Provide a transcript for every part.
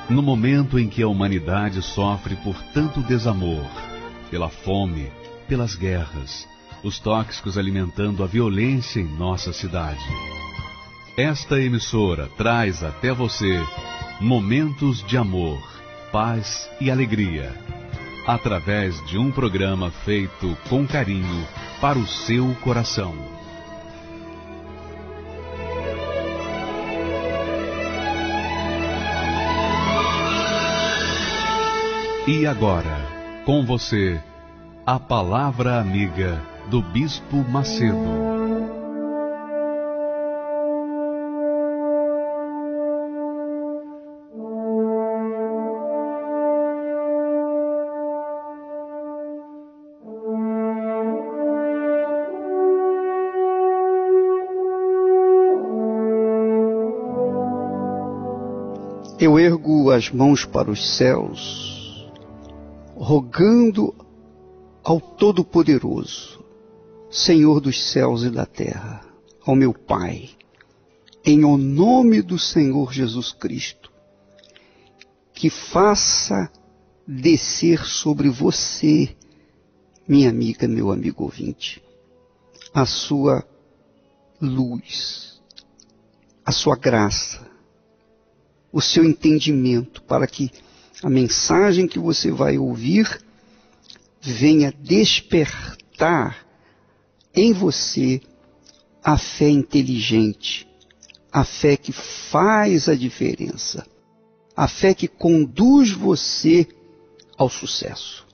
No momento em que a humanidade sofre por tanto desamor, pela fome, pelas guerras, os tóxicos alimentando a violência em nossa cidade. Esta emissora traz até você momentos de amor, paz e alegria, através de um programa feito com carinho para o seu coração. E agora, com você, a Palavra Amiga do Bispo Macedo. Eu ergo as mãos para os céus, rogando ao Todo-Poderoso, Senhor dos céus e da terra, ao meu Pai, em o nome do Senhor Jesus Cristo, que faça descer sobre você, minha amiga, meu amigo ouvinte, a sua luz, a sua graça, o seu entendimento, para que a mensagem que você vai ouvir venha despertar em você a fé inteligente, a fé que faz a diferença, a fé que conduz você ao sucesso.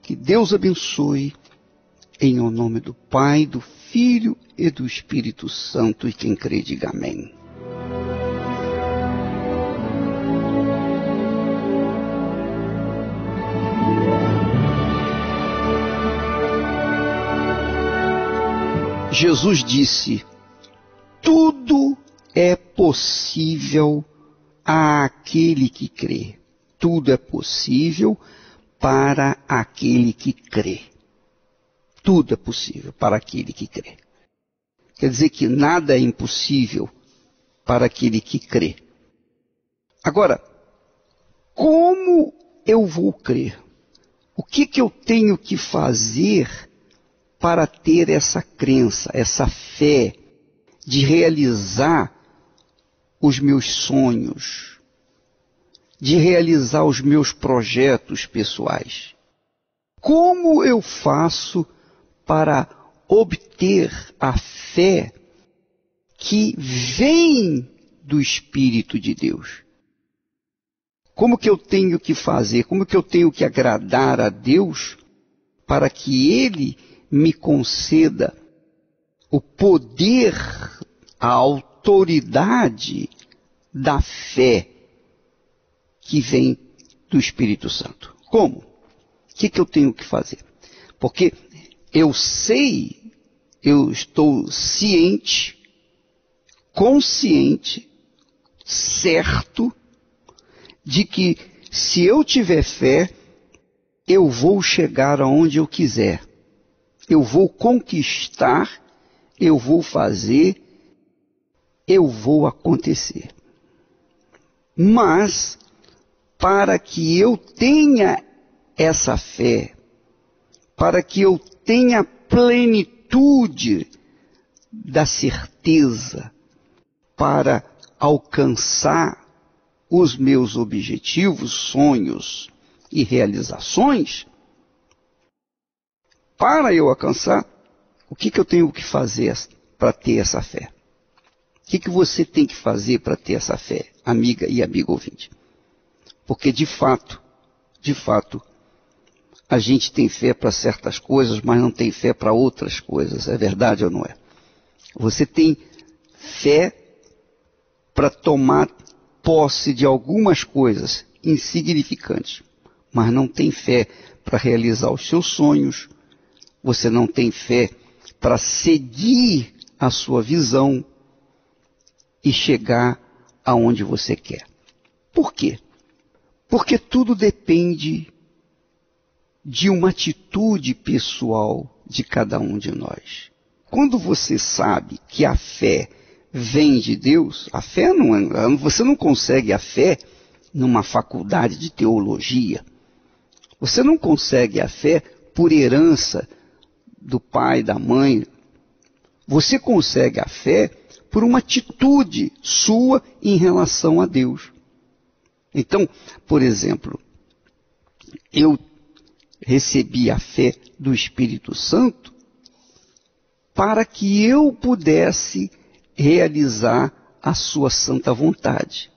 Que Deus abençoe, em o nome do Pai, do Filho e do Espírito Santo, e quem crê diga amém. Jesus disse: tudo é possível àquele que crê. Tudo é possível para aquele que crê. Tudo é possível para aquele que crê. Quer dizer que nada é impossível para aquele que crê. Agora, como eu vou crer? O que eu tenho que fazer para ter essa crença, essa fé de realizar os meus sonhos, de realizar os meus projetos pessoais? Como eu faço para obter a fé que vem do Espírito de Deus? Como que eu tenho que fazer? Como que eu tenho que agradar a Deus para que Ele me conceda o poder, a autoridade da fé que vem do Espírito Santo? Como? O que eu tenho que fazer? Porque eu sei, eu estou ciente, consciente, certo, de que se eu tiver fé, eu vou chegar aonde eu quiser. Eu vou conquistar, eu vou fazer, eu vou acontecer. Mas, para que eu tenha essa fé, para que eu tenha plenitude da certeza para alcançar os meus objetivos, sonhos e realizações, para eu alcançar, o que eu tenho que fazer para ter essa fé? O que você tem que fazer para ter essa fé, amiga e amigo ouvinte? Porque de fato, a gente tem fé para certas coisas, mas não tem fé para outras coisas. É verdade ou não é? Você tem fé para tomar posse de algumas coisas insignificantes, mas não tem fé para realizar os seus sonhos. Você não tem fé para seguir a sua visão e chegar aonde você quer. Por quê? Porque tudo depende de uma atitude pessoal de cada um de nós. Quando você sabe que a fé vem de Deus, a fé não é, você não consegue a fé numa faculdade de teologia. Você não consegue a fé por herança do pai, da mãe. Você consegue a fé por uma atitude sua em relação a Deus. Então, por exemplo, eu recebi a fé do Espírito Santo para que eu pudesse realizar a sua santa vontade.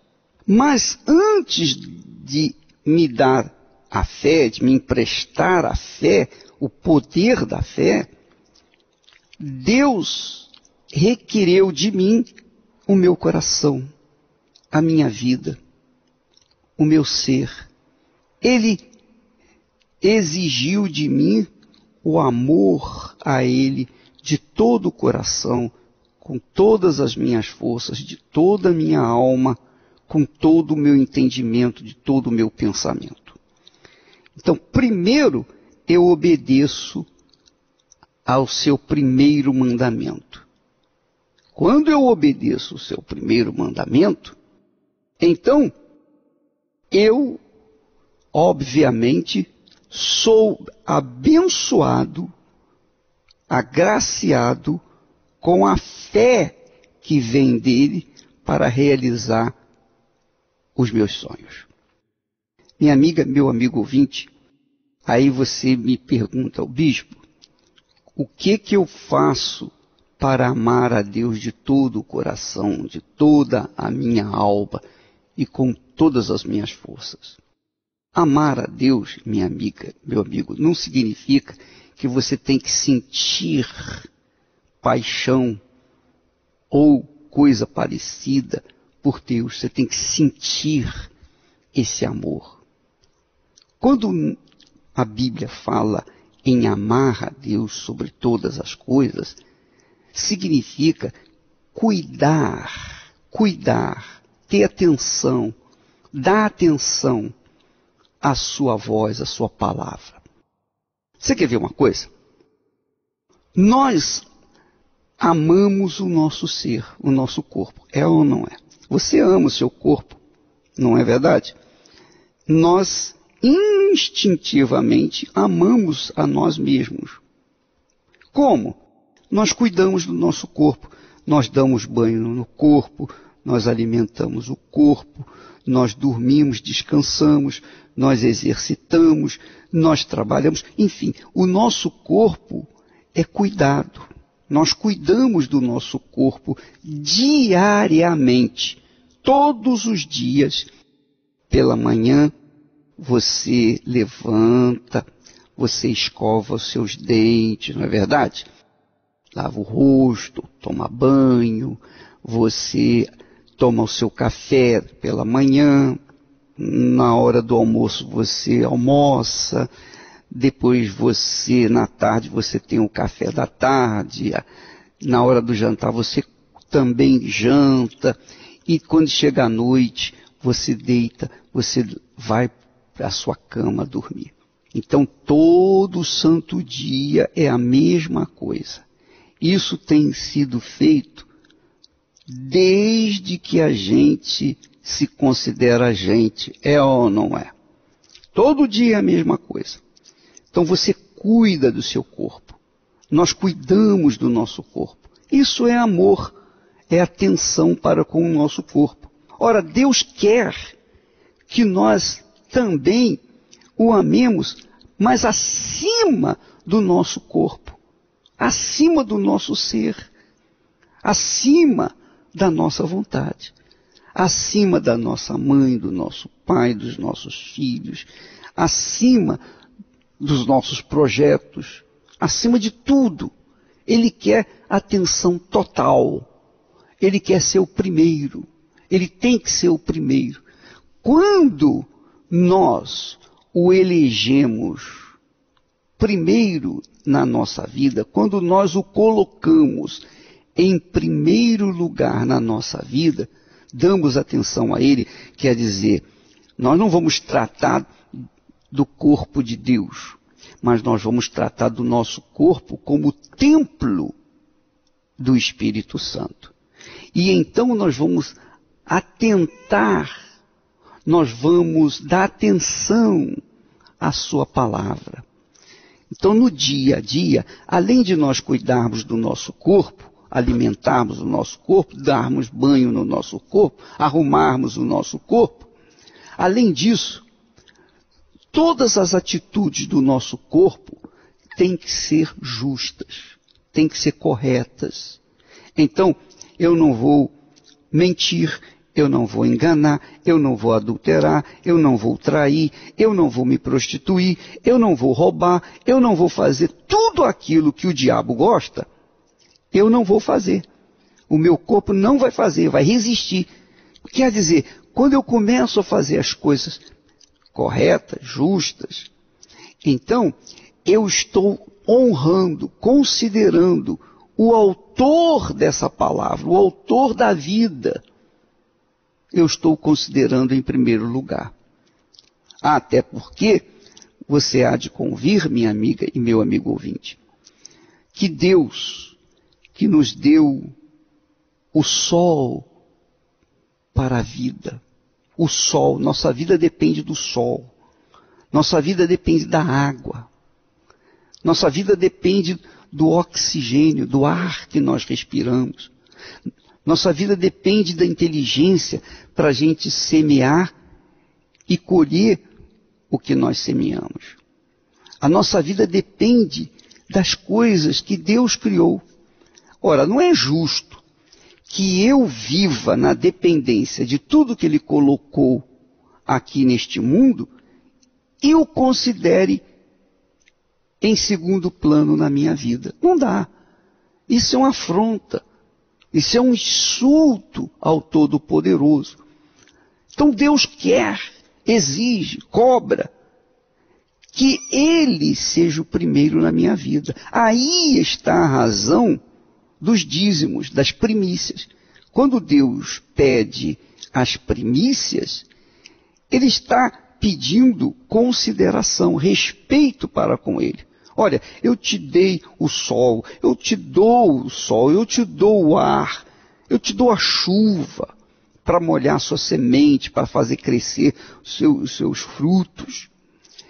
Mas antes de me dar a fé, de me emprestar a fé, o poder da fé, Deus requereu de mim o meu coração, a minha vida, o meu ser. Ele exigiu de mim o amor a Ele de todo o coração, com todas as minhas forças, de toda a minha alma, com todo o meu entendimento, de todo o meu pensamento. Então, primeiro, eu obedeço ao seu primeiro mandamento. Quando eu obedeço o seu primeiro mandamento, então, eu, obviamente, sou abençoado, agraciado com a fé que vem dele para realizar os meus sonhos. Minha amiga, meu amigo ouvinte, aí você me pergunta, bispo, o que eu faço para amar a Deus de todo o coração, de toda a minha alma e com todas as minhas forças? Amar a Deus, minha amiga, meu amigo, não significa que você tem que sentir paixão ou coisa parecida por Deus. Você tem que sentir esse amor. Quando a Bíblia fala em amar a Deus sobre todas as coisas, significa cuidar, ter atenção, dar atenção à sua voz, à sua palavra. Você quer ver uma coisa? Nós amamos o nosso ser, o nosso corpo. É ou não é? Você ama o seu corpo, não é verdade? Nós instintivamente amamos a nós mesmos. Como? Nós cuidamos do nosso corpo, nós damos banho no corpo, nós alimentamos o corpo, nós dormimos, descansamos, nós exercitamos, nós trabalhamos, enfim, o nosso corpo é cuidado. Nós cuidamos do nosso corpo diariamente, todos os dias. Pela manhã, você levanta, você escova os seus dentes, não é verdade? Lava o rosto, toma banho, você toma o seu café pela manhã, na hora do almoço você almoça, depois você, na tarde, você tem o café da tarde, na hora do jantar você também janta, e quando chega a noite, você deita, você vai para a sua cama dormir. Então, todo santo dia é a mesma coisa. Isso tem sido feito desde que a gente se considera gente, é ou não é? Todo dia é a mesma coisa. Então você cuida do seu corpo. Nós cuidamos do nosso corpo. Isso é amor, é atenção para com o nosso corpo. Ora, Deus quer que nós também o amemos, mas acima do nosso corpo, acima do nosso ser, acima da nossa vontade, acima da nossa mãe, do nosso pai, dos nossos filhos, acima dos nossos projetos, acima de tudo. Ele quer atenção total. Ele quer ser o primeiro. Ele tem que ser o primeiro. Quando nós o elegemos primeiro na nossa vida, quando nós o colocamos em primeiro lugar na nossa vida, damos atenção a ele, quer dizer, nós não vamos tratar do corpo de Deus, mas nós vamos tratar do nosso corpo como templo do Espírito Santo. E então nós vamos atentar nós vamos dar atenção à sua palavra. Então, no dia a dia, além de nós cuidarmos do nosso corpo, alimentarmos o nosso corpo, darmos banho no nosso corpo, arrumarmos o nosso corpo, além disso, todas as atitudes do nosso corpo têm que ser justas, têm que ser corretas. Então, eu não vou mentir, eu não vou enganar, eu não vou adulterar, eu não vou trair, eu não vou me prostituir, eu não vou roubar, eu não vou fazer tudo aquilo que o diabo gosta, eu não vou fazer. O meu corpo não vai fazer, vai resistir. Quer dizer, quando eu começo a fazer as coisas corretas, justas, então eu estou honrando, considerando o autor dessa palavra, o autor da vida, eu estou considerando em primeiro lugar. Até porque você há de convir, minha amiga e meu amigo ouvinte, que Deus, que nos deu o sol para a vida, o sol, nossa vida depende do sol, nossa vida depende da água, nossa vida depende do oxigênio, do ar que nós respiramos. Nossa vida depende da inteligência para a gente semear e colher o que nós semeamos. A nossa vida depende das coisas que Deus criou. Ora, não é justo que eu viva na dependência de tudo que Ele colocou aqui neste mundo e o considere em segundo plano na minha vida. Não dá. Isso é uma afronta. Isso é um insulto ao Todo-Poderoso. Então Deus quer, exige, cobra que Ele seja o primeiro na minha vida. Aí está a razão dos dízimos, das primícias. Quando Deus pede as primícias, Ele está pedindo consideração, respeito para com Ele. Olha, eu te dei o sol, eu te dou o sol, eu te dou o ar, eu te dou a chuva para molhar sua semente, para fazer crescer os seus frutos.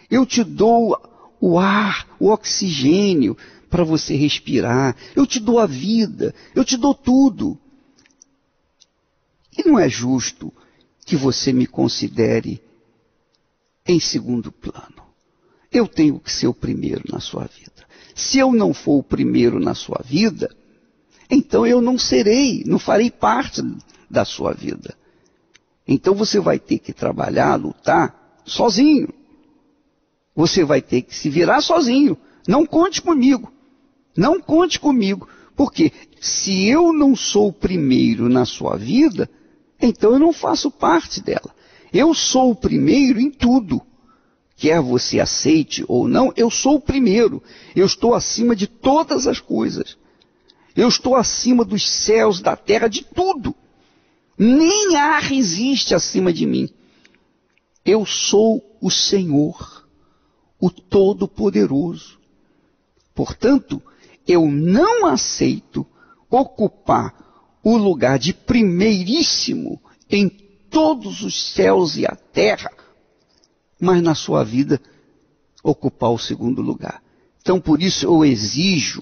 Eu te dou o ar, o oxigênio para você respirar. Eu te dou a vida, eu te dou tudo. E não é justo que você me considere em segundo plano. Eu tenho que ser o primeiro na sua vida. Se eu não for o primeiro na sua vida, então eu não serei, não farei parte da sua vida. Então você vai ter que trabalhar, lutar sozinho. Você vai ter que se virar sozinho. Não conte comigo. Não conte comigo. Porque se eu não sou o primeiro na sua vida, então eu não faço parte dela. Eu sou o primeiro em tudo. Quer você aceite ou não, eu sou o primeiro. Eu estou acima de todas as coisas. Eu estou acima dos céus, da terra, de tudo. Nem ar existe acima de mim. Eu sou o Senhor, o Todo-Poderoso. Portanto, eu não aceito ocupar o lugar de primeiríssimo em todos os céus e a terra, mas na sua vida ocupar o segundo lugar. Então, por isso eu exijo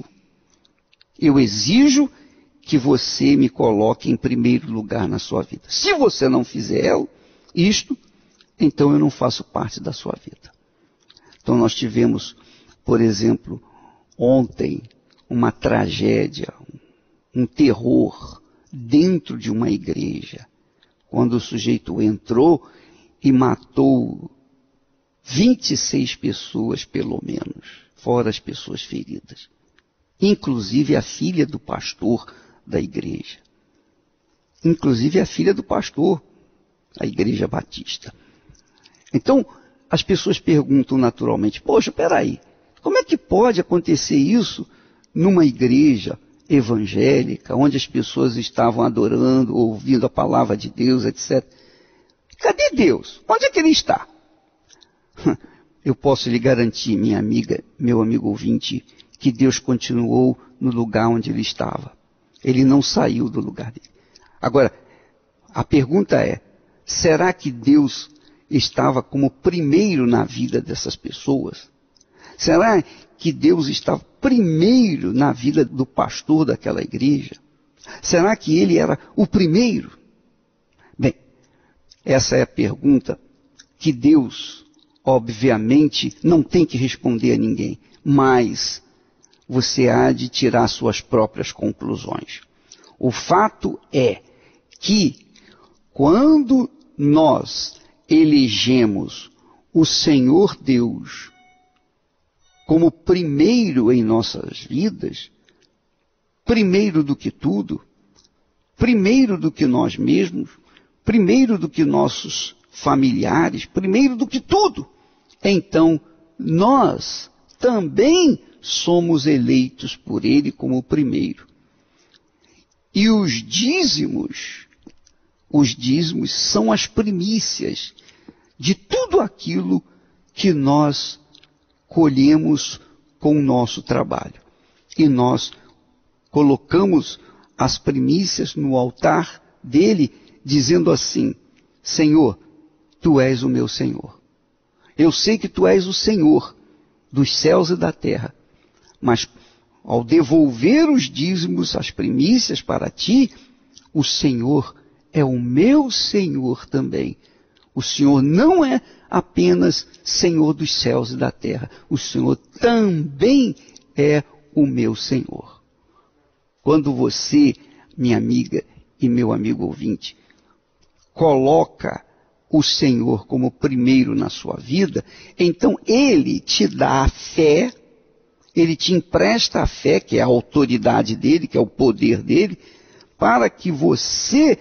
que você me coloque em primeiro lugar na sua vida. Se você não fizer isto, então eu não faço parte da sua vida. Então nós tivemos, por exemplo, ontem, uma tragédia, um terror dentro de uma igreja, quando o sujeito entrou e matou 26 pessoas, pelo menos, fora as pessoas feridas. Inclusive a filha do pastor da igreja. Inclusive a filha do pastor da igreja batista. Então, as pessoas perguntam naturalmente, poxa, peraí, como é que pode acontecer isso numa igreja evangélica, onde as pessoas estavam adorando, ouvindo a palavra de Deus, etc. Cadê Deus? Onde é que Ele está? Eu posso lhe garantir, minha amiga, meu amigo ouvinte, que Deus continuou no lugar onde Ele estava. Ele não saiu do lugar dele. Agora, a pergunta é, será que Deus estava como primeiro na vida dessas pessoas? Será que Deus estava primeiro na vida do pastor daquela igreja? Será que ele era o primeiro? Bem, essa é a pergunta que Deus, obviamente, não tem que responder a ninguém, mas você há de tirar suas próprias conclusões. O fato é que, quando nós elegemos o Senhor Deus como primeiro em nossas vidas, primeiro do que tudo, primeiro do que nós mesmos, primeiro do que nossos familiares, primeiro do que tudo, então nós também somos eleitos por Ele como primeiro. E os dízimos são as primícias de tudo aquilo que nós colhemos com o nosso trabalho. E nós colocamos as primícias no altar dele, dizendo assim: Senhor, Tu és o meu Senhor. Eu sei que Tu és o Senhor dos céus e da terra, mas ao devolver os dízimos, as primícias para Ti, o Senhor é o meu Senhor também. O Senhor não é apenas Senhor dos céus e da terra. O Senhor também é o meu Senhor. Quando você, minha amiga e meu amigo ouvinte, coloca o Senhor como primeiro na sua vida, então Ele te dá a fé, Ele te empresta a fé, que é a autoridade dEle, que é o poder dEle, para que você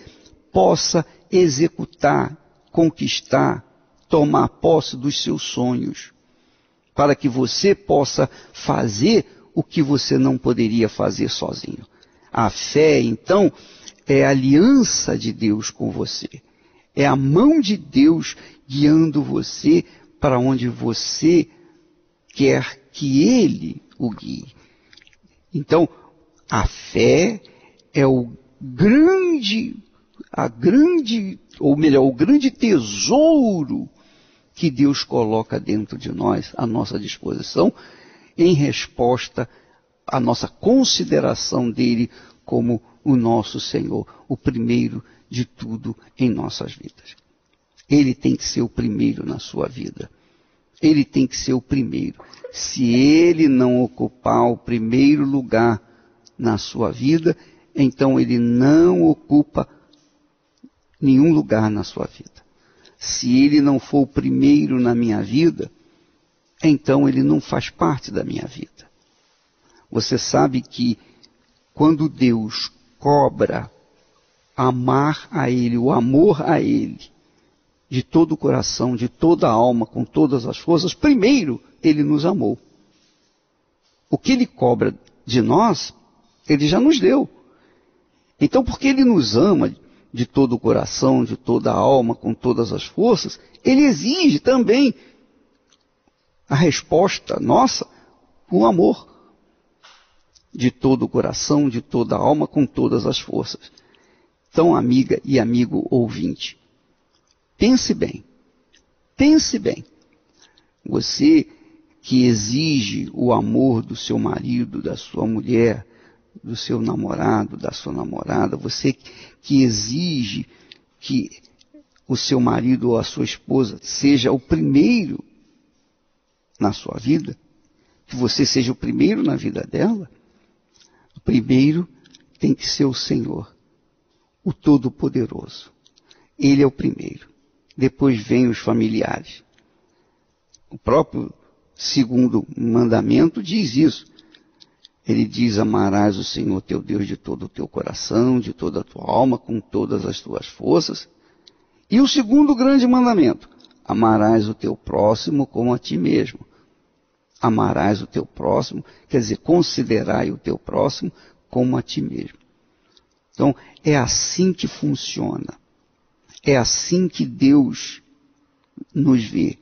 possa executar, conquistar, tomar posse dos seus sonhos, para que você possa fazer o que você não poderia fazer sozinho. A fé, então, é a aliança de Deus com você. É a mão de Deus guiando você para onde você quer que Ele o guie. Então, a fé é o grande tesouro que Deus coloca dentro de nós, à nossa disposição, em resposta à nossa consideração dele como o nosso Senhor, o primeiro de tudo em nossas vidas. Ele tem que ser o primeiro na sua vida. Ele tem que ser o primeiro. Se ele não ocupar o primeiro lugar na sua vida, então ele não ocupa nenhum lugar na sua vida. Se ele não for o primeiro na minha vida, então ele não faz parte da minha vida. Você sabe que quando Deus cobra amar a Ele, o amor a Ele, de todo o coração, de toda a alma, com todas as forças, primeiro Ele nos amou. O que Ele cobra de nós, Ele já nos deu. Então, porque Ele nos ama de todo o coração, de toda a alma, com todas as forças, Ele exige também a resposta nossa, o amor. De todo o coração, de toda a alma, com todas as forças. Então, amiga e amigo ouvinte, pense bem. Pense bem. Você que exige o amor do seu marido, da sua mulher, do seu namorado, da sua namorada, você que exige que o seu marido ou a sua esposa seja o primeiro na sua vida, que você seja o primeiro na vida dela, o primeiro tem que ser o Senhor, o Todo-Poderoso. Ele é o primeiro. Depois vem os familiares. O próprio segundo mandamento diz isso. Ele diz: amarás o Senhor teu Deus de todo o teu coração, de toda a tua alma, com todas as tuas forças. E o segundo grande mandamento: amarás o teu próximo como a ti mesmo. Amarás o teu próximo, quer dizer, considerai o teu próximo como a ti mesmo. Então, é assim que funciona. É assim que Deus nos vê.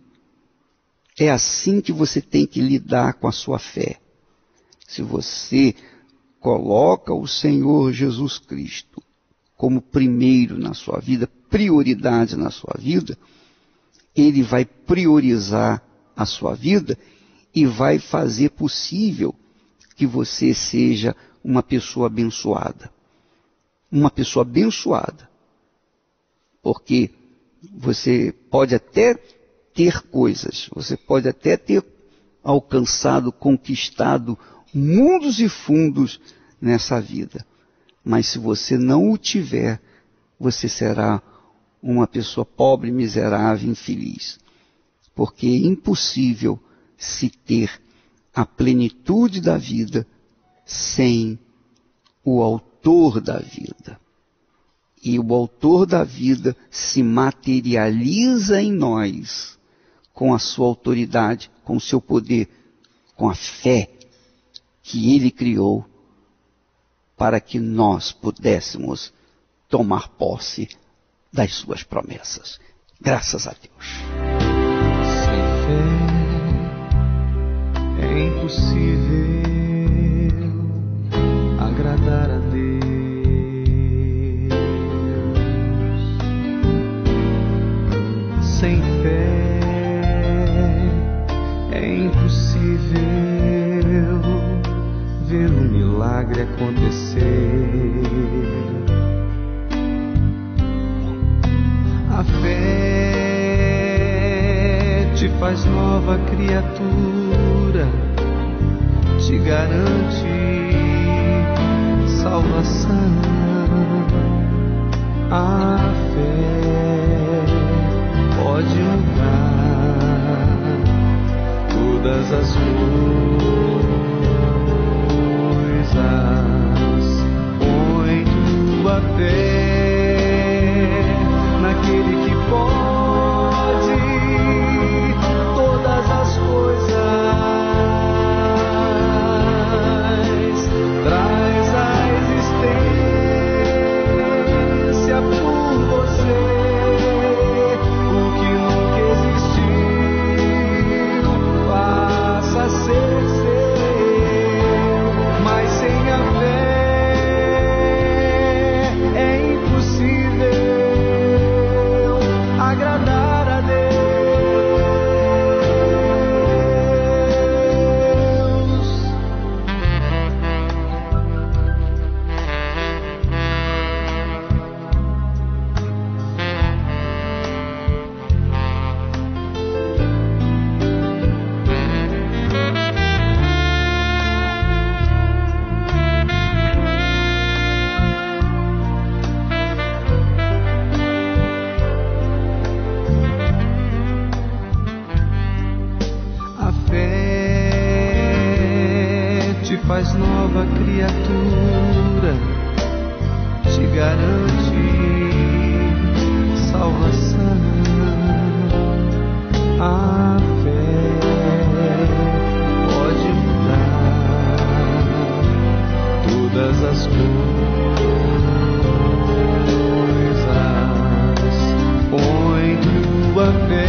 É assim que você tem que lidar com a sua fé. Se você coloca o Senhor Jesus Cristo como primeiro na sua vida, prioridade na sua vida, Ele vai priorizar a sua vida e vai fazer possível que você seja uma pessoa abençoada. Uma pessoa abençoada. Porque você pode até ter coisas, você pode até ter alcançado, conquistado mundos e fundos nessa vida. Mas se você não o tiver, você será uma pessoa pobre, miserável, infeliz. Porque é impossível se ter a plenitude da vida sem o autor da vida. E o autor da vida se materializa em nós com a sua autoridade, com o seu poder, com a fé que ele criou para que nós pudéssemos tomar posse das suas promessas. Graças a Deus. Sem fé é impossível agradar a Deus. Sem fé é impossível ver um milagre acontecer. A fé te faz nova criatura, te garante salvação. A fé pode mudar todas as coisas. Põe tua fé naquele que pode todas as coisas. Traz a existência por você o que nunca existiu, passa a ser seu. Mas sem a fé é impossível agradar a Deus. A fé te faz nova criatura, te garante salvação. A fé pode mudar todas as coisas. Põe tua fé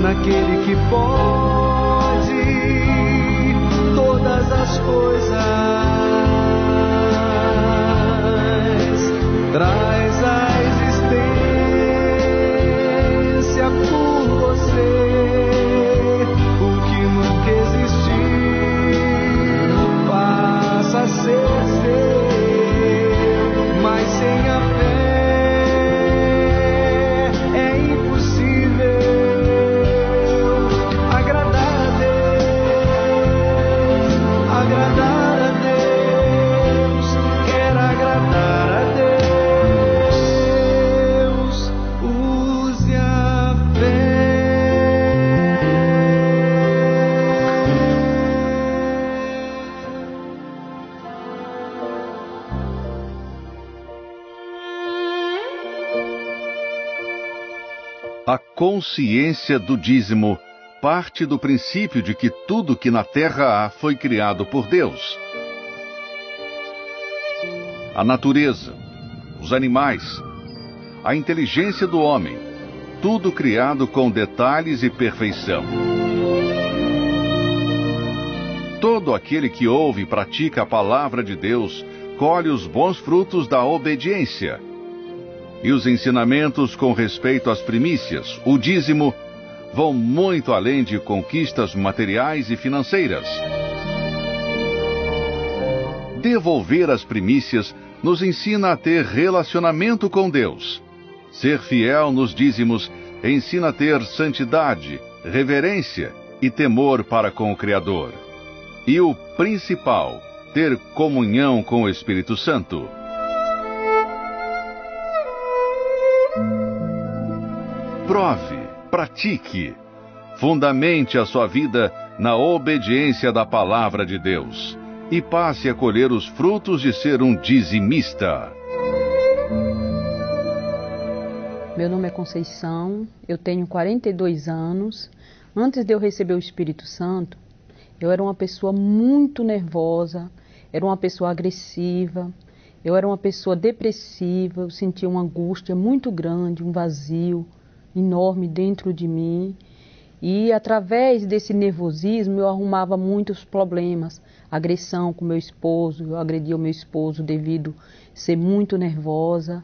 naquele que pode todas as coisas. Traz a existência por você o que nunca existiu, passa a ser seu. Mas sem a fé é impossível agradar a Deus. Agradar a Deus, quer agradar a Deus, use a fé. A consciência do dízimo parte do princípio de que tudo que na terra há foi criado por Deus. A natureza, os animais, a inteligência do homem, tudo criado com detalhes e perfeição. Todo aquele que ouve e pratica a palavra de Deus colhe os bons frutos da obediência. e os ensinamentos com respeito às primícias, o dízimo, vão muito além de conquistas materiais e financeiras. Devolver as primícias nos ensina a ter relacionamento com Deus. Ser fiel nos dízimos ensina a ter santidade, reverência e temor para com o Criador. E o principal, ter comunhão com o Espírito Santo. Prove, pratique, fundamente a sua vida na obediência da palavra de Deus e passe a colher os frutos de ser um dizimista. Meu nome é Conceição, eu tenho 42 anos. Antes de eu receber o Espírito Santo, eu era uma pessoa muito nervosa, era uma pessoa agressiva, eu era uma pessoa depressiva, eu sentia uma angústia muito grande, um vazio enorme dentro de mim. E através desse nervosismo eu arrumava muitos problemas, agressão com meu esposo, eu agredia o meu esposo devido a ser muito nervosa.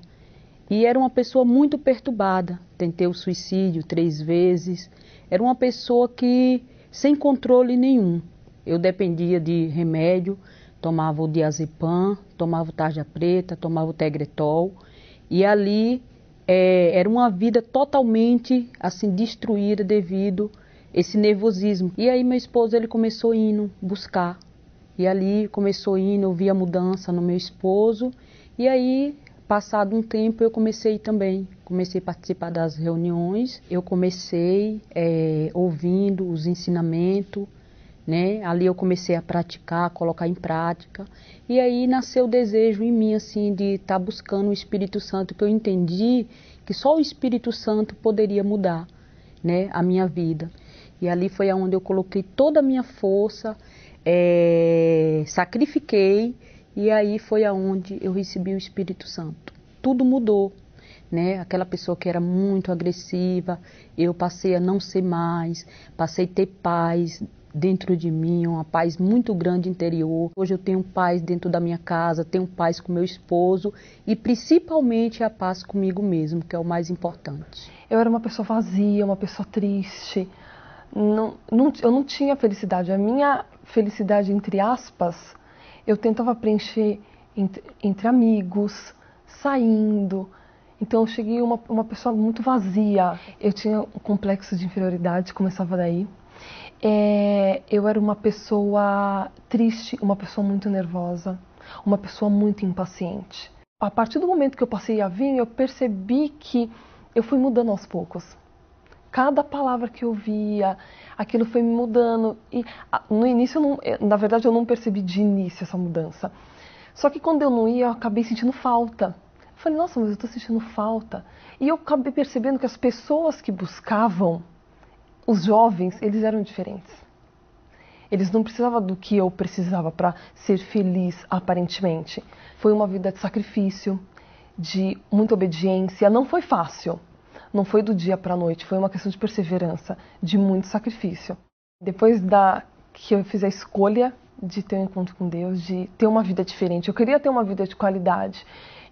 E era uma pessoa muito perturbada, tentei o suicídio 3 vezes, era uma pessoa que sem controle nenhum. Eu dependia de remédio, tomava o diazepam, tomava o tarja preta, tomava o tegretol, e ali era uma vida totalmente assim destruída devido a esse nervosismo. E aí meu esposo ele começou indo buscar, e ali começou indo, eu vi a mudança no meu esposo, e aí passado um tempo eu comecei também, comecei a participar das reuniões, eu comecei ouvindo os ensinamentos, né? Ali eu comecei a praticar, colocar em prática, e aí nasceu o desejo em mim assim de estar buscando o Espírito Santo, que eu entendi que só o Espírito Santo poderia mudar, né, a minha vida. E ali foi onde eu coloquei toda a minha força, sacrifiquei, e aí foi aonde eu recebi o Espírito Santo. Tudo mudou, né? Aquela pessoa que era muito agressiva, eu passei a não ser mais, passei a ter paz dentro de mim, uma paz muito grande interior. Hoje eu tenho paz dentro da minha casa, tenho paz com meu esposo e principalmente a paz comigo mesmo, que é o mais importante. Eu era uma pessoa vazia, uma pessoa triste, eu não tinha felicidade. A minha felicidade, entre aspas, eu tentava preencher entre amigos, saindo. Então eu cheguei uma pessoa muito vazia. Eu tinha um complexo de inferioridade, começava daí. Eu era uma pessoa triste, uma pessoa muito nervosa, uma pessoa muito impaciente. A partir do momento que eu passei a vir, eu percebi que eu fui mudando aos poucos. Cada palavra que eu via, aquilo foi me mudando. E no início, na verdade, eu não percebi de início essa mudança. Só que quando eu não ia, eu acabei sentindo falta. Eu falei, nossa, mas eu estou sentindo falta. E eu acabei percebendo que as pessoas que buscavam, os jovens, eles eram diferentes. Eles não precisavam do que eu precisava para ser feliz, aparentemente. Foi uma vida de sacrifício, de muita obediência. Não foi fácil. Não foi do dia para a noite. Foi uma questão de perseverança, de muito sacrifício. Depois que eu fiz a escolha de ter um encontro com Deus, de ter uma vida diferente. Eu queria ter uma vida de qualidade.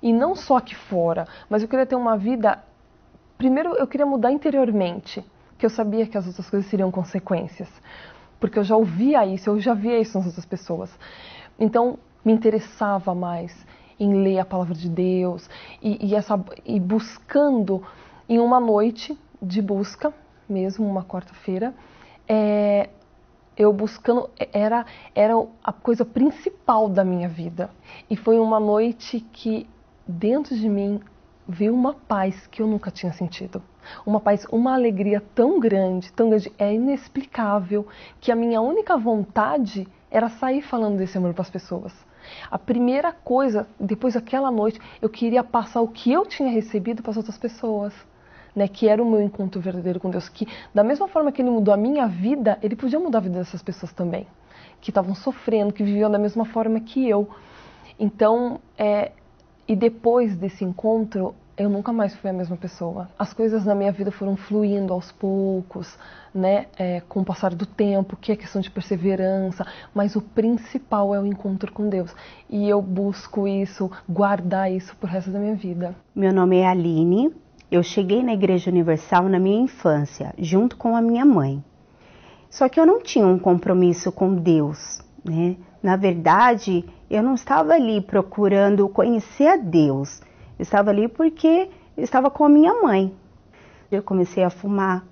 E não só aqui fora, mas eu queria ter uma vida... Primeiro, eu queria mudar interiormente, que eu sabia que as outras coisas seriam consequências. Porque eu já ouvia isso, eu já via isso nas outras pessoas. Então, me interessava mais em ler a palavra de Deus e buscando em uma noite de busca, mesmo uma quarta-feira, eu buscando, era a coisa principal da minha vida. E foi uma noite que dentro de mim veio uma paz que eu nunca tinha sentido. Uma paz, uma alegria tão grande, é inexplicável, que a minha única vontade era sair falando desse amor para as pessoas. A primeira coisa, depois daquela noite, eu queria passar o que eu tinha recebido para as outras pessoas, né, que era o meu encontro verdadeiro com Deus, que da mesma forma que Ele mudou a minha vida, Ele podia mudar a vida dessas pessoas também, que estavam sofrendo, que viviam da mesma forma que eu. Então, e depois desse encontro, eu nunca mais fui a mesma pessoa. As coisas na minha vida foram fluindo aos poucos, né? Com o passar do tempo, que é questão de perseverança, mas o principal é o encontro com Deus. E eu busco isso, guardar isso pro resto da minha vida. Meu nome é Aline, eu cheguei na Igreja Universal na minha infância, junto com a minha mãe. Só que eu não tinha um compromisso com Deus, né? Na verdade, eu não estava ali procurando conhecer a Deus. Eu estava ali porque eu estava com a minha mãe. Eu comecei a fumar,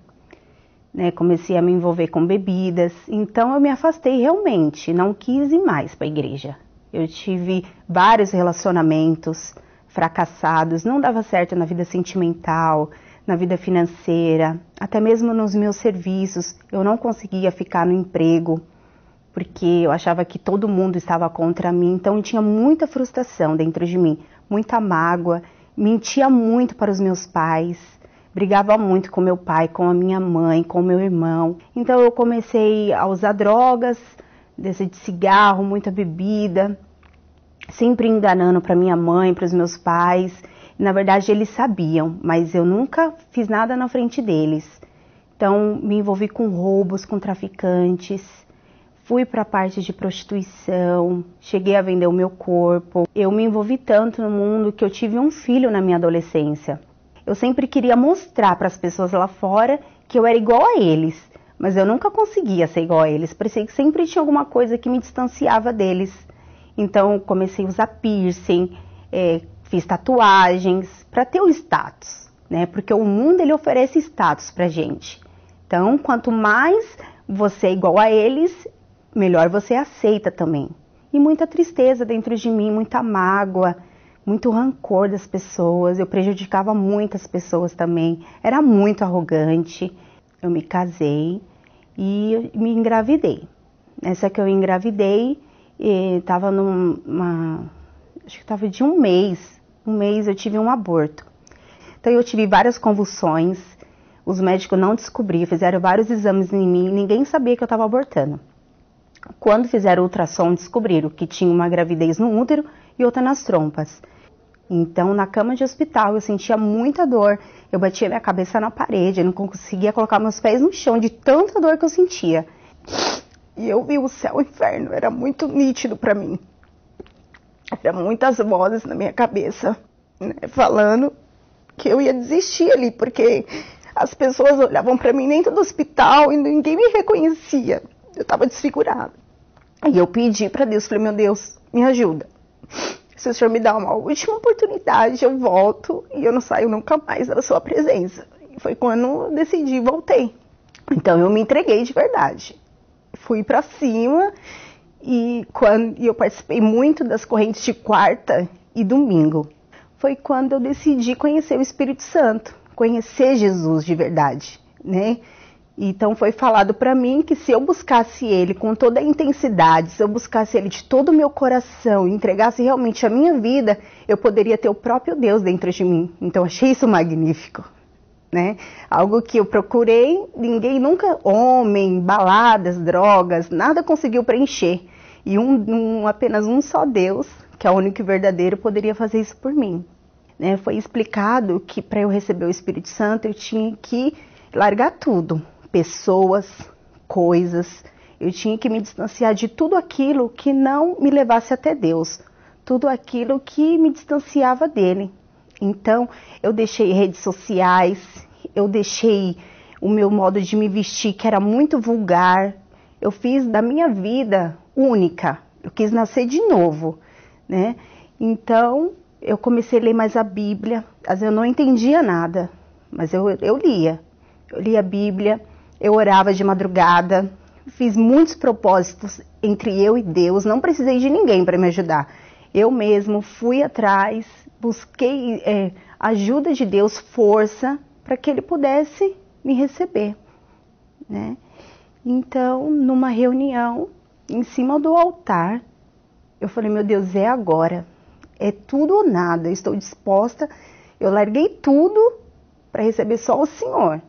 né? Comecei a me envolver com bebidas. Então eu me afastei realmente, não quis ir mais para a igreja. Eu tive vários relacionamentos fracassados, não dava certo na vida sentimental, na vida financeira, até mesmo nos meus serviços. Eu não conseguia ficar no emprego, porque eu achava que todo mundo estava contra mim, então eu tinha muita frustração dentro de mim, muita mágoa, mentia muito para os meus pais, brigava muito com meu pai, com a minha mãe, com o meu irmão. Então eu comecei a usar drogas, de cigarro, muita bebida, sempre enganando para minha mãe, para os meus pais. Na verdade eles sabiam, mas eu nunca fiz nada na frente deles. Então me envolvi com roubos, com traficantes. Fui para a parte de prostituição, cheguei a vender o meu corpo. Eu me envolvi tanto no mundo que eu tive um filho na minha adolescência. Eu sempre queria mostrar para as pessoas lá fora que eu era igual a eles, mas eu nunca conseguia ser igual a eles. Parecia que sempre tinha alguma coisa que me distanciava deles. Então comecei a usar piercing, fiz tatuagens para ter o status, né? Porque o mundo ele oferece status pra gente. Então quanto mais você é igual a eles, melhor você aceita também. E muita tristeza dentro de mim, muita mágoa, muito rancor das pessoas. Eu prejudicava muitas pessoas também. Era muito arrogante. Eu me casei e me engravidei. Nessa que eu engravidei, estava acho que estava de um mês. Um mês eu tive um aborto. Então eu tive várias convulsões. Os médicos não descobriram, fizeram vários exames em mim. Ninguém sabia que eu estava abortando. Quando fizeram o ultrassom, descobriram que tinha uma gravidez no útero e outra nas trompas. Então, na cama de hospital, eu sentia muita dor. Eu batia minha cabeça na parede, eu não conseguia colocar meus pés no chão de tanta dor que eu sentia. E eu vi o céu e o inferno, era muito nítido para mim. Eram muitas vozes na minha cabeça, né, falando que eu ia desistir ali, porque as pessoas olhavam para mim dentro do hospital e ninguém me reconhecia. Eu estava desfigurada. E eu pedi para Deus, falei, meu Deus, me ajuda. Se o Senhor me dá uma última oportunidade, eu volto e eu não saio nunca mais da sua presença. E foi quando eu decidi e voltei. Então eu me entreguei de verdade. Fui para cima e eu participei muito das correntes de quarta e domingo. Foi quando eu decidi conhecer o Espírito Santo, conhecer Jesus de verdade, né? Então foi falado para mim que se eu buscasse ele com toda a intensidade, se eu buscasse ele de todo o meu coração, entregasse realmente a minha vida, eu poderia ter o próprio Deus dentro de mim. Então achei isso magnífico, né? Algo que eu procurei, ninguém nunca, homem, baladas, drogas, nada conseguiu preencher. E apenas um só Deus, que é o único e verdadeiro, poderia fazer isso por mim, né? Foi explicado que para eu receber o Espírito Santo eu tinha que largar tudo. Pessoas, coisas, eu tinha que me distanciar de tudo aquilo que não me levasse até Deus, tudo aquilo que me distanciava dele. Então, eu deixei redes sociais, eu deixei o meu modo de me vestir, que era muito vulgar. Eu fiz da minha vida única, eu quis nascer de novo, né? Então, eu comecei a ler mais a Bíblia, às vezes eu não entendia nada, mas eu lia a Bíblia. Eu orava de madrugada, fiz muitos propósitos entre eu e Deus, não precisei de ninguém para me ajudar. Eu mesmo fui atrás, busquei ajuda de Deus, força, para que Ele pudesse me receber, né? Então, numa reunião, em cima do altar, eu falei, meu Deus, é agora, é tudo ou nada, eu estou disposta, eu larguei tudo para receber só o Senhor.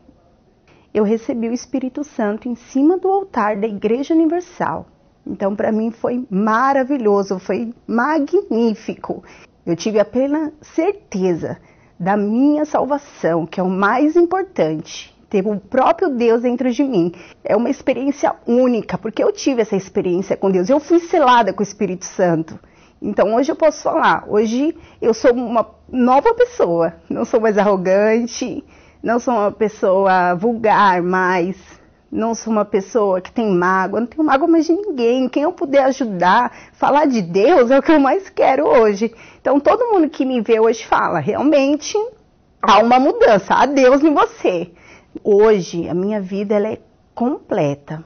Eu recebi o Espírito Santo em cima do altar da Igreja Universal. Então, para mim foi maravilhoso, foi magnífico. Eu tive a plena certeza da minha salvação, que é o mais importante. Ter o próprio Deus dentro de mim. É uma experiência única, porque eu tive essa experiência com Deus. Eu fui selada com o Espírito Santo. Então hoje eu posso falar, hoje eu sou uma nova pessoa. Não sou mais arrogante, não sou uma pessoa vulgar mais, não sou uma pessoa que tem mágoa, não tenho mágoa mais de ninguém. Quem eu puder ajudar, falar de Deus é o que eu mais quero hoje. Então todo mundo que me vê hoje fala, realmente há uma mudança, há Deus em você. Hoje, a minha vida ela é completa.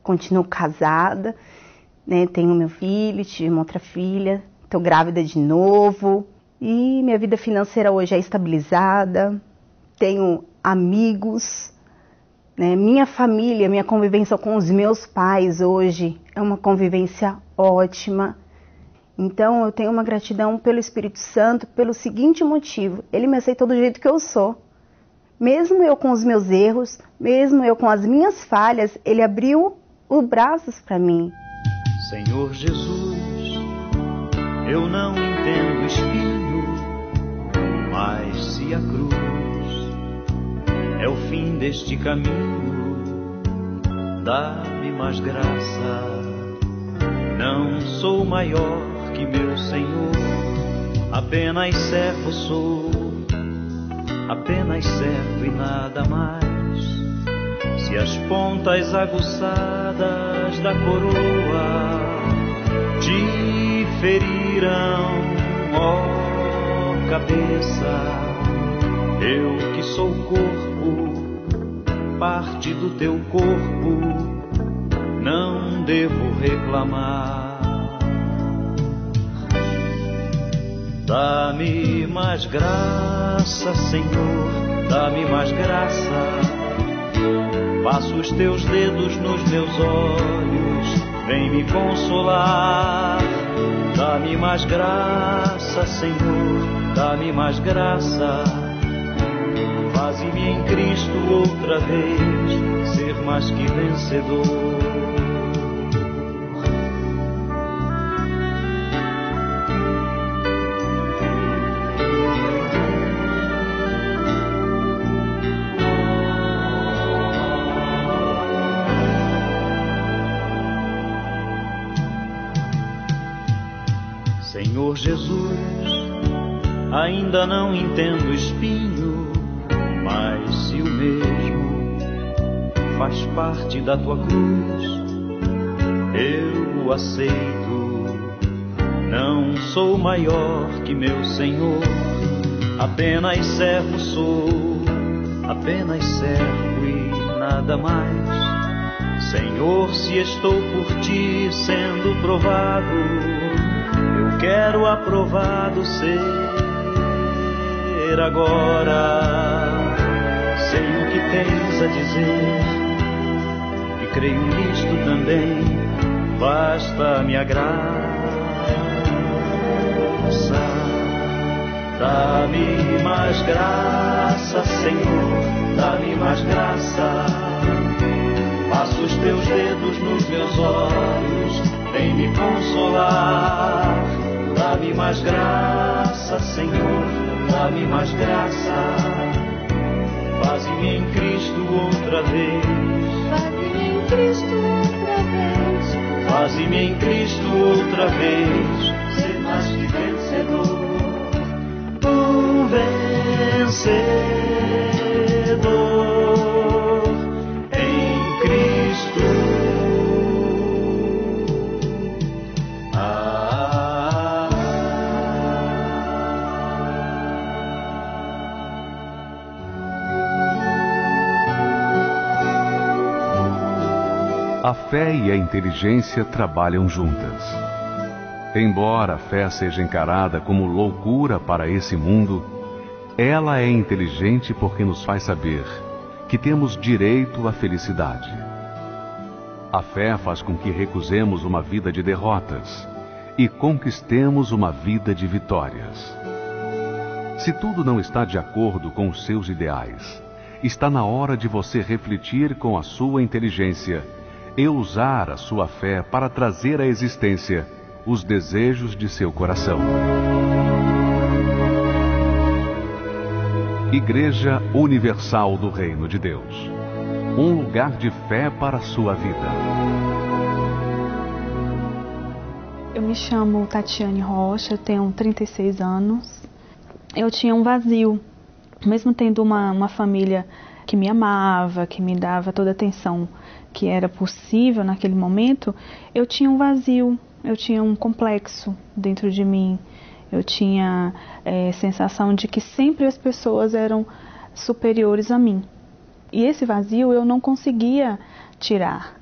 Continuo casada, né? Tenho meu filho, tive uma outra filha, estou grávida de novo. E minha vida financeira hoje é estabilizada. Tenho amigos, né? Minha família, minha convivência com os meus pais hoje é uma convivência ótima. Então, eu tenho uma gratidão pelo Espírito Santo pelo seguinte motivo. Ele me aceitou do jeito que eu sou. Mesmo eu com os meus erros, mesmo eu com as minhas falhas, Ele abriu os braços para mim. Senhor Jesus, eu não entendo espinho, mas se a cruz é o fim deste caminho, dá-me mais graça. Não sou maior que meu Senhor, apenas servo sou. Apenas servo e nada mais. Se as pontas aguçadas da coroa te feriram, ó cabeça, eu que sou corpo, parte do teu corpo, não devo reclamar. Dá-me mais graça, Senhor, dá-me mais graça. Passa os teus dedos nos meus olhos, vem me consolar. Dá-me mais graça, Senhor, dá-me mais graça. Faze-me em Cristo outra vez ser mais que vencedor. Senhor Jesus, ainda não entendo o espinho, mas se o mesmo faz parte da tua cruz, eu o aceito. Não sou maior que meu Senhor, apenas servo sou, apenas servo e nada mais. Senhor, se estou por ti sendo provado, quero aprovado ser agora. Sei o que tens a dizer e creio nisto também. Basta a minha graça. Dá-me mais graça, Senhor, dá-me mais graça. Passa os teus dedos nos meus olhos, vem me consolar. Dá-me mais graça, Senhor, dá-me mais graça. Faze-me em Cristo outra vez. Faze-me em Cristo outra vez. Faze-me em Cristo outra vez. Ser mais que vencedor. Um vencedor em Cristo. A fé e a inteligência trabalham juntas. Embora a fé seja encarada como loucura para esse mundo, ela é inteligente porque nos faz saber que temos direito à felicidade. A fé faz com que recusemos uma vida de derrotas e conquistemos uma vida de vitórias. Se tudo não está de acordo com os seus ideais, está na hora de você refletir com a sua inteligência e usar a sua fé para trazer à existência os desejos de seu coração. Igreja Universal do Reino de Deus. Um lugar de fé para a sua vida. Eu me chamo Tatiane Rocha, tenho 36 anos. Eu tinha um vazio, mesmo tendo uma família que me amava, que me dava toda a atenção que era possível naquele momento, eu tinha um vazio, eu tinha um complexo dentro de mim. Eu tinha sensação de que sempre as pessoas eram superiores a mim. E esse vazio eu não conseguia tirar.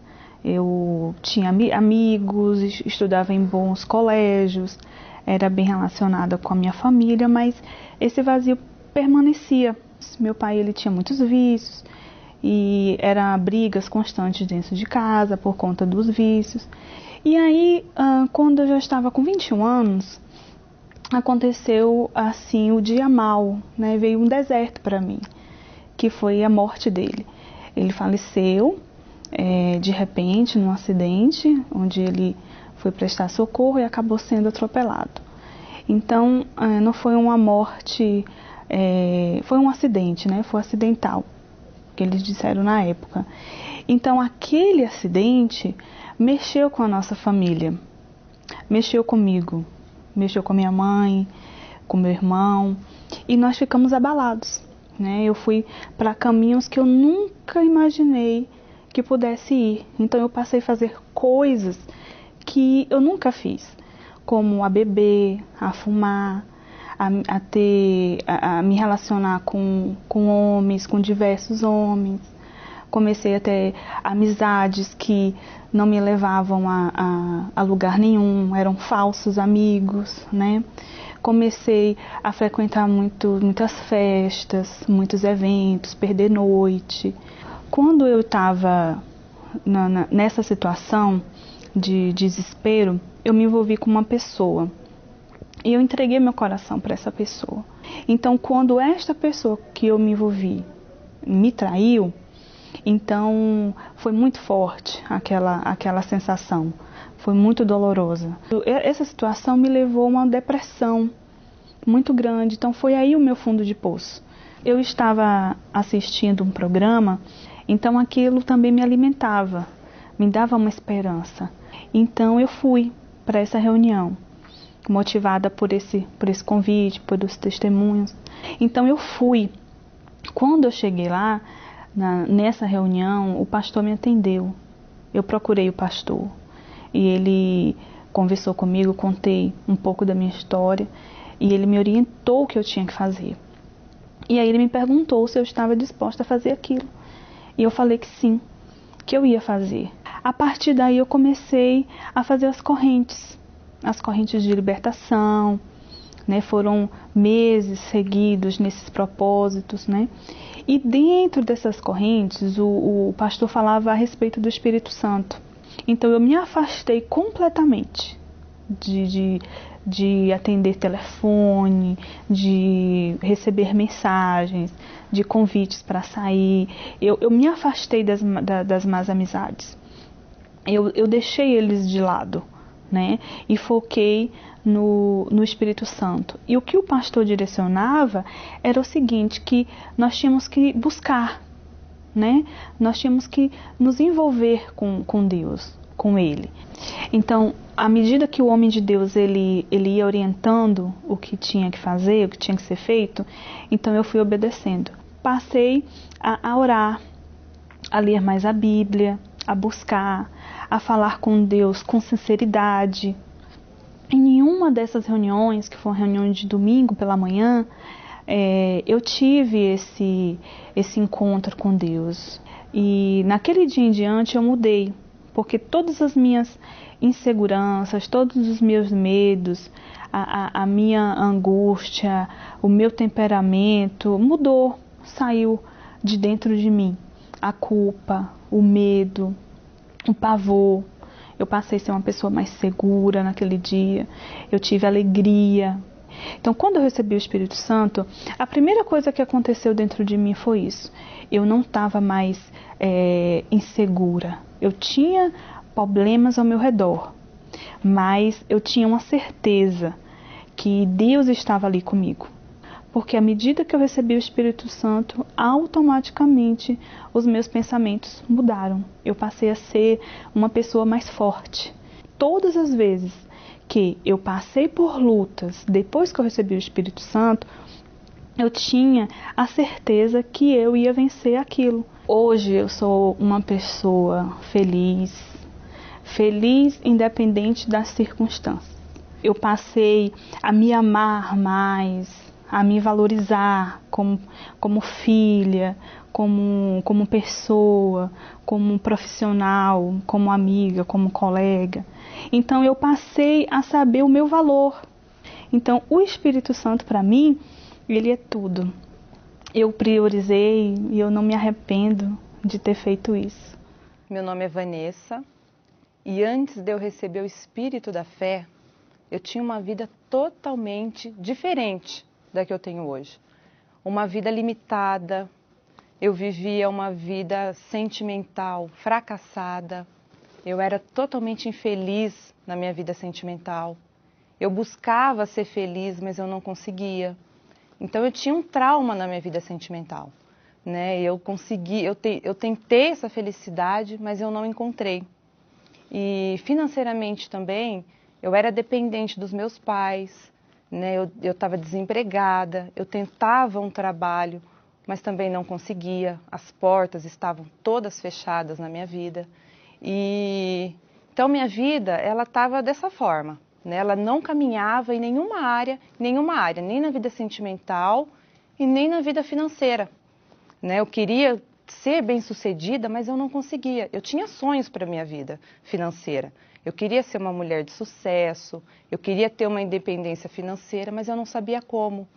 Eu tinha amigos, estudava em bons colégios, era bem relacionada com a minha família, mas esse vazio permanecia. Meu pai, ele tinha muitos vícios e eram brigas constantes dentro de casa por conta dos vícios. E aí, quando eu já estava com 21 anos, aconteceu assim o dia mau, né? Veio um deserto para mim, que foi a morte dele. Ele faleceu de repente num acidente, onde ele foi prestar socorro e acabou sendo atropelado. Então, não foi uma morte, foi um acidente, né? Foi acidental, que eles disseram na época. Então, aquele acidente mexeu com a nossa família, mexeu comigo, mexeu com a minha mãe, com meu irmão, e nós ficamos abalados, né? Eu fui para caminhos que eu nunca imaginei que pudesse ir. Então eu passei a fazer coisas que eu nunca fiz, como a beber, a fumar, a me relacionar com homens, com diversos homens. Comecei a ter amizades que não me levavam a lugar nenhum, eram falsos amigos, né? Comecei a frequentar muitas festas, muitos eventos, perder noite. Quando eu estava nessa situação de desespero, eu me envolvi com uma pessoa e eu entreguei meu coração para essa pessoa. Então, quando esta pessoa que eu me envolvi me traiu, então foi muito forte aquela sensação, foi muito dolorosa. Essa situação me levou a uma depressão muito grande, então foi aí o meu fundo de poço. Eu estava assistindo um programa, então aquilo também me alimentava, me dava uma esperança. Então eu fui para essa reunião, motivada por esse convite, por os testemunhos. Então eu fui. Quando eu cheguei lá, nessa reunião, o pastor me atendeu. Eu procurei o pastor e ele conversou comigo, contei um pouco da minha história e ele me orientou o que eu tinha que fazer. E aí ele me perguntou se eu estava disposta a fazer aquilo. E eu falei que sim, que eu ia fazer. A partir daí eu comecei a fazer as correntes de libertação, né? Foram meses seguidos nesses propósitos, né? E dentro dessas correntes o pastor falava a respeito do Espírito Santo. Então eu me afastei completamente de atender telefone, de receber mensagens, de convites para sair. Eu me afastei das más amizades. Eu deixei eles de lado, né? E foquei no Espírito Santo. E o que o pastor direcionava era o seguinte, que nós tínhamos que buscar, né? Nós tínhamos que nos envolver com Deus, com Ele. Então, à medida que o homem de Deus ele ia orientando o que tinha que fazer, o que tinha que ser feito, então eu fui obedecendo. Passei a orar, a ler mais a Bíblia, a buscar, a falar com Deus com sinceridade. Em nenhuma dessas reuniões, que foram reuniões de domingo pela manhã, eu tive esse encontro com Deus. E naquele dia em diante eu mudei, porque todas as minhas inseguranças, todos os meus medos, a minha angústia, o meu temperamento mudou, saiu de dentro de mim. A culpa, o medo, o pavor. Eu passei a ser uma pessoa mais segura naquele dia. Eu tive alegria. Então, quando eu recebi o Espírito Santo, a primeira coisa que aconteceu dentro de mim foi isso. Eu não estava mais insegura. Eu tinha problemas ao meu redor, mas eu tinha uma certeza que Deus estava ali comigo. porque à medida que eu recebi o Espírito Santo, automaticamente os meus pensamentos mudaram. Eu passei a ser uma pessoa mais forte. Todas as vezes que eu passei por lutas, depois que eu recebi o Espírito Santo, eu tinha a certeza que eu ia vencer aquilo. Hoje eu sou uma pessoa feliz independente das circunstâncias. Eu passei a me amar mais, a me valorizar como filha, como pessoa, como profissional, como amiga, como colega. Então eu passei a saber o meu valor. Então o Espírito Santo para mim, ele é tudo. Eu priorizei e eu não me arrependo de ter feito isso. Meu nome é Vanessa e antes de eu receber o Espírito da fé, eu tinha uma vida totalmente diferente da que eu tenho hoje. Uma vida limitada, eu vivia uma vida sentimental, fracassada, eu era totalmente infeliz na minha vida sentimental. Eu buscava ser feliz, mas eu não conseguia. Então eu tinha um trauma na minha vida sentimental, né? Eu tentei essa felicidade, mas eu não encontrei. E financeiramente também, eu era dependente dos meus pais, né? Eu estava desempregada, eu tentava um trabalho, mas também não conseguia. As portas estavam todas fechadas na minha vida. E então minha vida, ela estava dessa forma. Ela não caminhava em nenhuma área, nem na vida sentimental e nem na vida financeira. Eu queria ser bem-sucedida, mas eu não conseguia. Eu tinha sonhos para a minha vida financeira. Eu queria ser uma mulher de sucesso, eu queria ter uma independência financeira, mas eu não sabia como.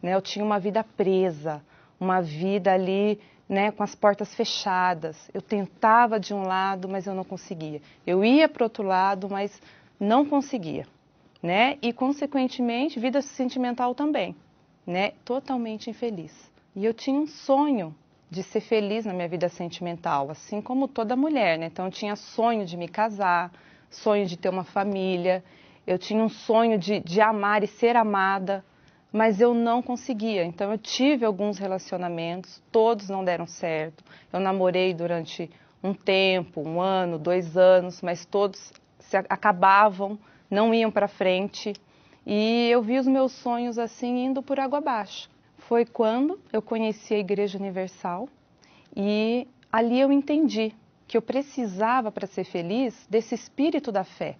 Eu tinha uma vida presa, uma vida ali, com as portas fechadas. Eu tentava de um lado, mas eu não conseguia. Eu ia para o outro lado, mas não conseguia. E, consequentemente, vida sentimental também, totalmente infeliz. E eu tinha um sonho de ser feliz na minha vida sentimental, assim como toda mulher, Então, eu tinha sonho de me casar, sonho de ter uma família, eu tinha um sonho de amar e ser amada, mas eu não conseguia. Então, eu tive alguns relacionamentos, todos não deram certo. Eu namorei durante um tempo, 1 ano, 2 anos, mas todos acabavam, não iam para frente, e eu vi os meus sonhos assim indo por água abaixo. Foi quando eu conheci a Igreja Universal e ali eu entendi que eu precisava, para ser feliz, desse espírito da fé,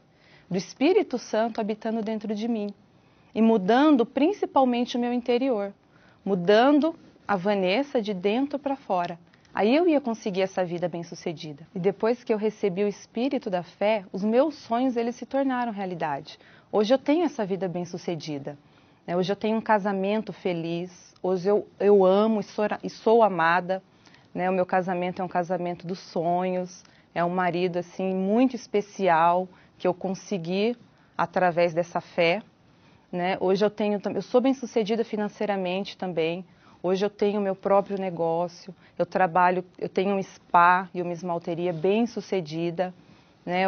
do Espírito Santo habitando dentro de mim e mudando principalmente o meu interior, mudando a Vanessa de dentro para fora. Aí eu ia conseguir essa vida bem-sucedida. E depois que eu recebi o Espírito da fé, os meus sonhos eles se tornaram realidade. Hoje eu tenho essa vida bem-sucedida. Hoje eu tenho um casamento feliz. Hoje eu amo e sou amada. O meu casamento é um casamento dos sonhos. É um marido assim muito especial que eu consegui através dessa fé. Hoje eu sou bem-sucedida financeiramente também. Hoje eu tenho meu próprio negócio, eu tenho um spa e uma esmalteria bem sucedida,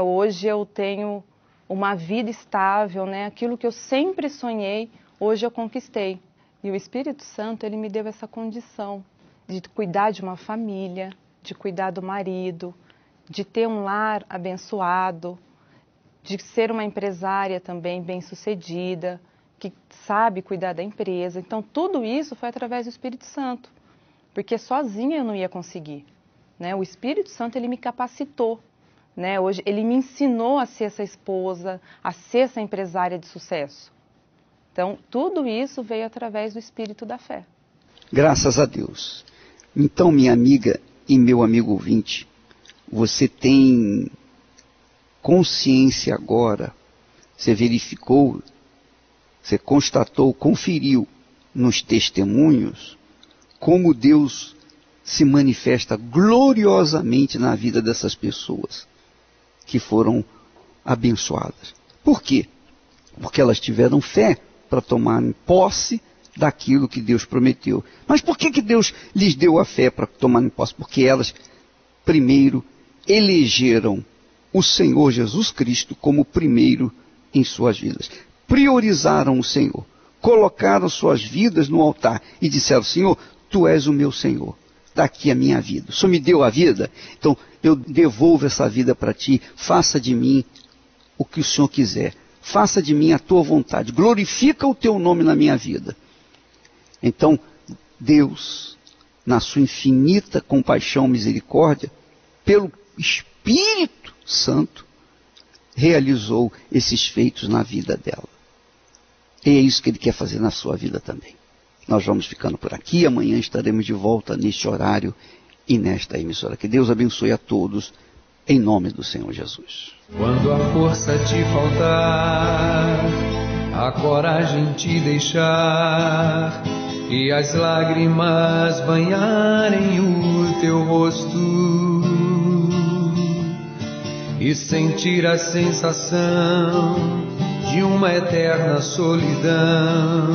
Hoje eu tenho uma vida estável, Aquilo que eu sempre sonhei, hoje eu conquistei. E o Espírito Santo, ele me deu essa condição de cuidar de uma família, de cuidar do marido, de ter um lar abençoado, de ser uma empresária também bem sucedida, que sabe cuidar da empresa. Então, tudo isso foi através do Espírito Santo, porque sozinha eu não ia conseguir. O Espírito Santo, ele me capacitou. Hoje, ele me ensinou a ser essa esposa, a ser essa empresária de sucesso. Então, tudo isso veio através do Espírito da fé. Graças a Deus. Então, minha amiga e meu amigo ouvinte, você tem consciência agora, você verificou, você constatou, conferiu nos testemunhos como Deus se manifesta gloriosamente na vida dessas pessoas que foram abençoadas. Por quê? Porque elas tiveram fé para tomar posse daquilo que Deus prometeu. Mas por que Deus lhes deu a fé para tomar posse? Porque elas, primeiro, elegeram o Senhor Jesus Cristo como primeiro em suas vidas. Priorizaram o Senhor colocaram suas vidas no altar e disseram: Senhor, Tu és o meu Senhor, daqui a minha vida. O Senhor me deu a vida, então eu devolvo essa vida para Ti, faça de mim o que o Senhor quiser, faça de mim a Tua vontade, glorifica o Teu nome na minha vida. Então, Deus, na sua infinita compaixão e misericórdia, pelo Espírito Santo, realizou esses feitos na vida dela. E é isso que Ele quer fazer na sua vida também. Nós vamos ficando por aqui, amanhã estaremos de volta neste horário e nesta emissora. Que Deus abençoe a todos, em nome do Senhor Jesus. Quando a força te faltar, a coragem te deixar e as lágrimas banharem o teu rosto e sentir a sensação de uma eterna solidão,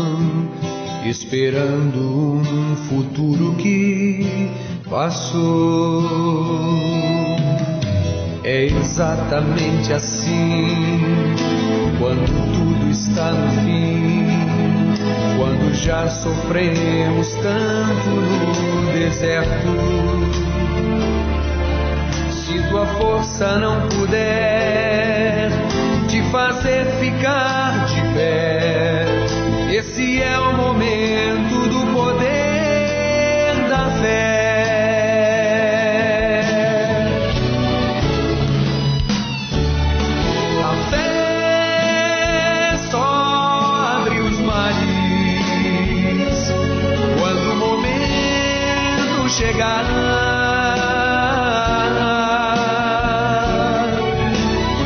esperando um futuro que passou. É exatamente assim, quando tudo está no fim, quando já sofremos tanto no deserto. Se tua força não puder te fazer ficar de pé, esse é o momento do poder da fé.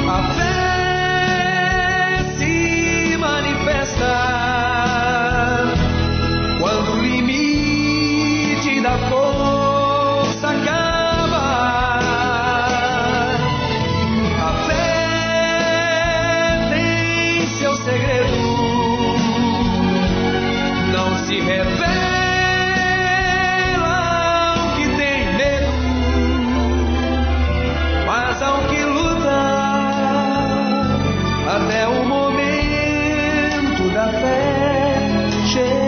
A fé se manifesta quando o limite da força acaba. A fé tem seu segredo, não se revela até o momento da fé chegar.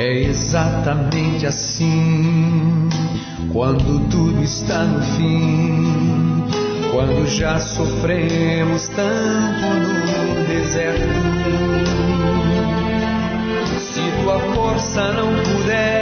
Exatamente assim, quando tudo está no fim, quando já sofremos tanto no deserto. Se tua força não puder